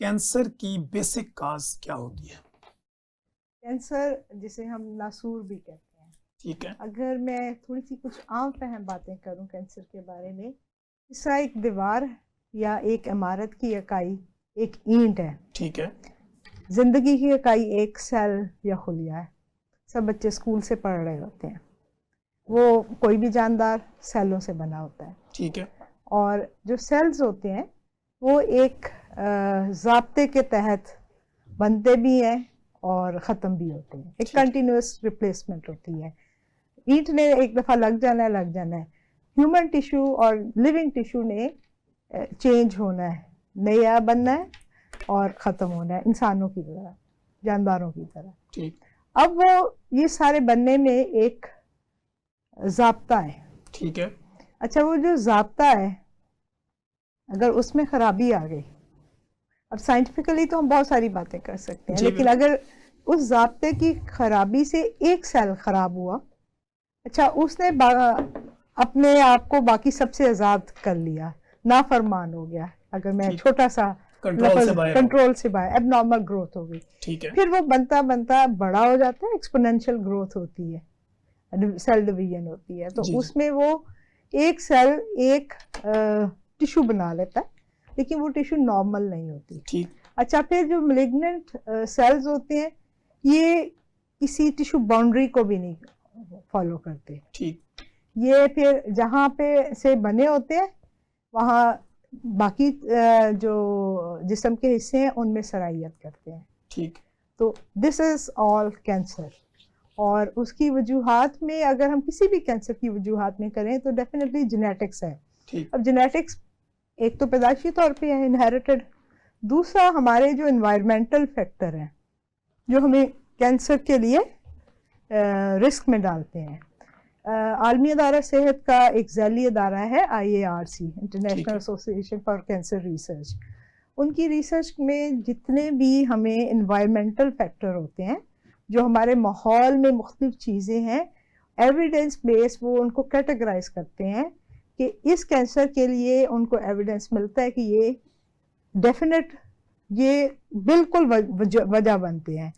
Cancer کی basic cause کیا ہوتی ہے؟ کینسر جسے ہم ناسور بھی کہتے ہیں. ٹھیک ہے. اگر میں تھوڑی سی کچھ عام فہم باتیں کروں کینسر کے بارے میں، اس طرح ایک دیوار یا ایک عمارت کی اکائی ایک اینٹ ہے. ٹھیک ہے. زندگی کی اکائی ایک سیل یا خلیہ ہے. سب بچے اسکول سے پڑھ رہے ہوتے ہیں. وہ کوئی بھی جاندار سیلوں سے بنا ہوتا ہے. ٹھیک ہے. اور جو سیلز ہوتے ہیں وہ ایک ضابطے کے تحت بنتے بھی ہیں اور ختم بھی ہوتے ہیں. ایک کنٹینیوس ریپلیسمنٹ ہوتی ہے. اینٹ نے ایک دفعہ لگ جانا ہے. ہیومن ٹیشو اور لیونگ ٹیشو نے چینج ہونا ہے، نیا بننا ہے اور ختم ہونا ہے، انسانوں کی طرح، جانداروں کی طرح. ٹھیک. اب وہ یہ سارے بننے میں ایک ضابطہ ہے. ٹھیک ہے. اچھا، وہ جو ضابطہ ہے اگر اس میں خرابی آ گئی، اب سائنٹیفکلی تو ہم بہت ساری باتیں کر سکتے ہیں، لیکن اگر اس ضابطے کی خرابی سے ایک سیل خراب ہوا، اچھا اس نے اپنے آپ کو باقی سب سے آزاد کر لیا، نافرمان ہو گیا. اگر میں چھوٹا سا کنٹرول سے باہر، اب نارمل گروتھ ہو گئی. ٹھیک ہے. پھر وہ بنتا بنتا بڑا ہو جاتا ہے، ایکسپونینشیل گروتھ ہوتی ہے، سیل ڈویژن ہوتی ہے. تو اس میں وہ ایک سیل ایک ٹیشو بنا لیتا ہے، لیکن وہ ٹیشو نارمل نہیں ہوتی. ٹھیک. اچھا، پھر جو ملیگننٹ سیلز ہوتے ہیں یہ کسی ٹیشو باؤنڈری کو بھی نہیں فالو کرتے. ٹھیک. یہ پھر جہاں پہ سے بنے ہوتے ہیں وہاں باقی جو جسم کے حصے ہیں ان میں سرائیت کرتے ہیں. ٹھیک. تو دس از آل کینسر. اور اس کی وجوہات میں اگر ہم کسی بھی کینسر کی وجوہات میں کریں تو ڈیفینیٹلی جینیٹکس ہے. اب جینیٹکس ایک تو پیدائشی طور پہ ہے، انہیریٹڈ. دوسرا ہمارے جو انوائرمنٹل فیکٹر ہیں جو ہمیں کینسر کے لیے رسک میں ڈالتے ہیں. عالمی ادارہ صحت کا ایک ذیلی ادارہ ہے IARC، انٹرنیشنل ایسوسی ایشن فار کینسر ریسرچ. ان کی ریسرچ میں جتنے بھی ہمیں انوائرمنٹل فیکٹر ہوتے ہیں جو ہمارے ماحول میں مختلف چیزیں ہیں، ایویڈنس بیس وہ ان کو کیٹیگرائز کرتے ہیں کہ اس کینسر کے لیے ان کو ایویڈنس ملتا ہے کہ یہ ڈیفینیٹ، یہ بالکل وجہ بنتے ہیں.